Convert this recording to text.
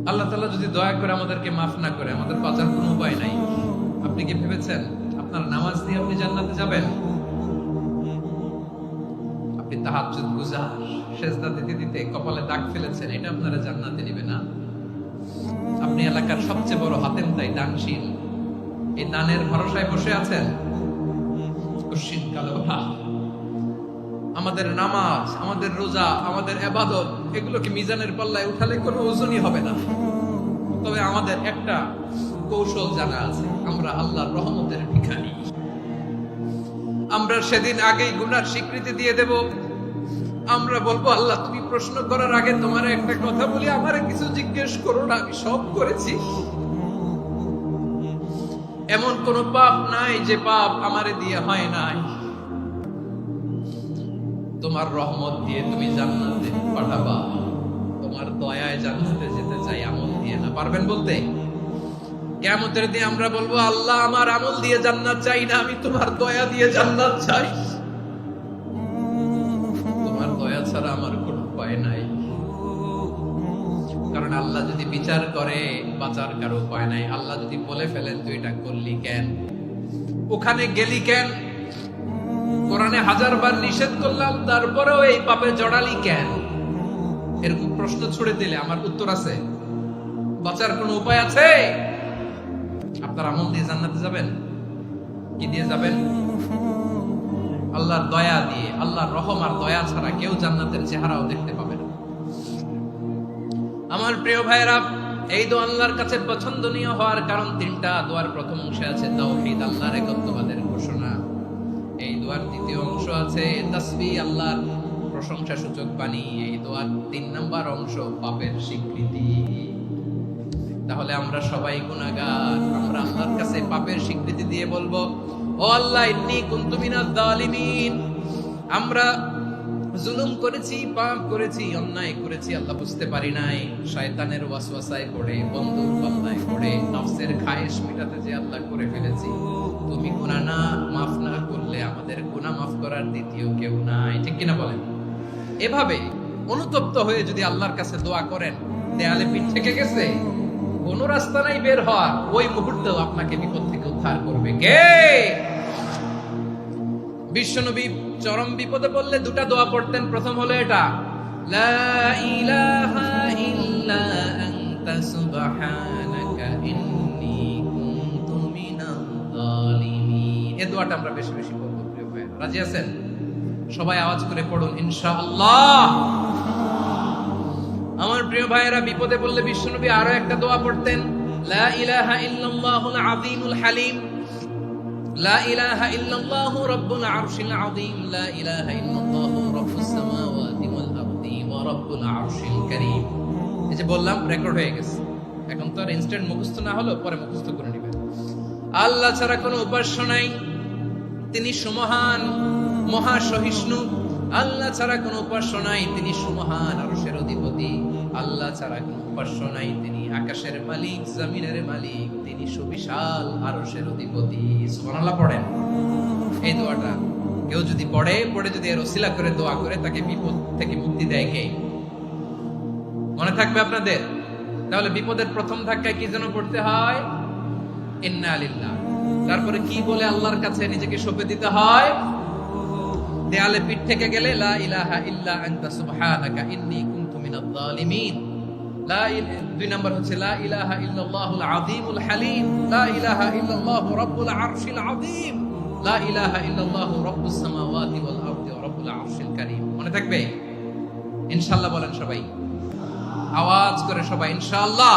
আল্লাহ তাআলা যদি দয়া করে আমাদেরকে মাফ না করে, আমাদের বাঁচার কোনো উপায় নাই। আপনি কি ভেবেছেন আপনার নামাজ দিয়ে আপনি জান্নাতে যাবেন? আপনি তাহাজ্জুদ গুজার, সেজদা দিতে দিতে কপালে দাগ ফেলেছেন, এটা আপনারা জান্নাতে নেবে না। আপনি এলাকার সবচেয়ে বড় হাতেম তাই দানশীল, এই দানের ভরসায় বসে আছেন। কুশিন কালো ভাব। আমাদের নামাজ, আমাদের রোজা, আমাদের ইবাদত, এগুলোকে মিজানের পাল্লায় উঠালে কোনো ওজনই হবে না। তবে আমাদের একটা কৌশল জানা আছে, আমরা আল্লাহর রহমতের ভিখারি। আমরা সেদিন আগেই গুনার স্বীকৃতি দিয়ে দেব। আমরা বলবো, আল্লাহ তুমি প্রশ্ন করার আগে তোমার একটা কথা বলি, আমারে কিছু জিজ্ঞেস করো না, আমি সব করেছি। এমন কোন পাপ নাই যে পাপ আমারে দিয়ে হয় নাই। তোমার রহমত দিয়ে তুমি জান্নাতে পাঠাবা, তোমার দয়ায় জান্নাতে যেতে চাই, আমল দিয়ে না। পারবেন বলতে? কিয়ামতের দিন আমরা বলবো, আল্লাহ আমার আমল দিয়ে জান্নাত চাই না, আমি তোমার দয়া দিয়ে জান্নাত চাই। তোমার দয়া ছাড়া আমার কোনো উপায় নাই। কারণ আল্লাহ যদি বিচার করে, বাঁচার কারো উপায় নাই। আল্লাহ যদি বলে ফেলেন তুই এটা করলি কেন, ওখানে গেলি কেন, কোরআনে 1000 বার নিষেধ করলাম তারপরেও এই পাপে জড়ালি কেন, এরকম প্রশ্ন ছুড়ে দিলে আমার উত্তর আছে? বাঁচার কোনো উপায় আছে? আপনার আমল দিয়ে জান্নাতে যাবেন? কি দিয়ে যাবেন? আল্লাহর দয়া দিয়ে। আল্লাহর রহম আর দয়া ছাড়া কেউ জান্নাতের চেহারাও দেখতে পাবে না। আমার প্রিয় ভাইরা, এই দোয়া আল্লাহর কাছে পছন্দনীয় হওয়ার কারণ তিনটা। দোয়ার প্রথম অংশে আছে তাওহীদ, আল্লাহর একত্ববাদের ঘোষণা। এই দোয়ার দ্বিতীয় অংশ আছে তাসবিহ, আল্লাহর প্রশংসা সূচক বাণী। এই দোয়ার 3 নাম্বার অংশ পাপের স্বীকৃতি। তাহলে আমরা সবাই গুনাহগার। আমরা আল্লাহর কাছে পাপের স্বীকৃতি দিয়ে বলবো, ও আল্লাহ, ইন্নী কুনতু মিনাজ জালিমিন। আমরা জুলুম করেছি, পাপ করেছি, অন্যায় করেছি, আল্লাহ বুঝতে পারি নাই। শয়তানের ওয়াসওয়াসায় পড়ে, বন্ধুর পাল্লায় পড়ে, নফসের খায়েশ মিটাতে যে আল্লাহ করে ফেলেছি। তুমি গুনাহ না মাফ না করলে আমাদের গুনাহ মাফ করার দ্বিতীয় কেউ নাই। ঠিক কিনা বলেন? এভাবে অনুতপ্ত হয়ে যদি আল্লাহর কাছে দোয়া করেন, দেয়ালে পিঠ থেকে গেছে, কোন রাস্তা নাই বের হওয়ার, ওই মুহূর্তেও আপনাকে বিপদ থেকে উদ্ধার করবে কে? বিশ্বনবী চরম বিপদে পড়লে 2টা দোয়া পড়তেন। প্রথম হলো এটা, লা ইলাহা ইল্লা আনতা সুবহানাকা ইন্নী কুনতু মিনাজ জালিমিন। এই দোয়াটা আমরা বেশি বেশি পড়ব প্রিয় ভাই। রাজি আছেন? সবাই আওয়াজ করে পড়ুন ইনশাআল্লাহ। আমার প্রিয় ভাইয়েরা, বিপদে পড়লে বিশ্বনবী আরো একটা দোয়া পড়তেন, লা ইলাহা ইল্লাল্লাহুল আযীমুল হালিম, লা ইলাহা ইল্লাল্লাহু রাব্বুল আরশিল আযীম, লা ইলাহা ইল্লাল্লাহু রাব্বুস সামাওয়াতি ওয়াল আরদি ওয়া রাব্বুল আরশিল কারীম। এই যে বললাম, রেকর্ড হয়ে গেছে। এখন তো আর ইনস্ট্যান্ট মুখস্থ না হলো, পরে মুখস্থ করে নেবেন। আল্লাহ ছাড়া কোনো উপাস্য নাই, তিনি সুমহান, মহা সহিষ্ণু। আল্লাহ ছাড়া কোনো উপাস্য নাই, তিনি সুমহান, আরশের অধিপতি। আল্লাহ ছাড়া কোনো উপাস্য নাই, তিনি আকাশের মালিক, জমিনের মালিক, তিনি সুবিশাল, আরশের অধিপতি। সুবহানাল্লাহ পড়েন। এই দোয়াটা কেউ যদি পড়ে যদি এর ওসিলা করে দোয়া করে, তাকে বিপদ থেকে মুক্তি দেয় কে? মনে থাকবে আপনাদের? তাহলে বিপদের প্রথম ধাক্কায় কি যেন পড়তে হয়? ইন্না লিল্লাহ। তারপরে কি বলে আল্লাহর কাছে নিজেকে সঁপে দিতে হয়? দেয়ালে পিঠ থেকে গেলে, লা ইলাহা ইল্লা আনতা সুবহানাকা ইন্নী কুনতু মিনাজ জালিমিন। 2 নাম্বার হচ্ছে লা ইলাহা ইল্লাল্লাহুল আযীমুল হালিম, লা ইলাহা ইল্লাল্লাহু রাব্বুল আরশিল আযীম, লা ইলাহা ইল্লাল্লাহু রাব্বুস সামাওয়াতি ওয়াল আরদি ওয়া রাব্বুল আরশিল কারীম। মনে থাকবে? ইনশাআল্লাহ বলেন সবাই, আওয়াজ করে সবাই ইনশাআল্লাহ।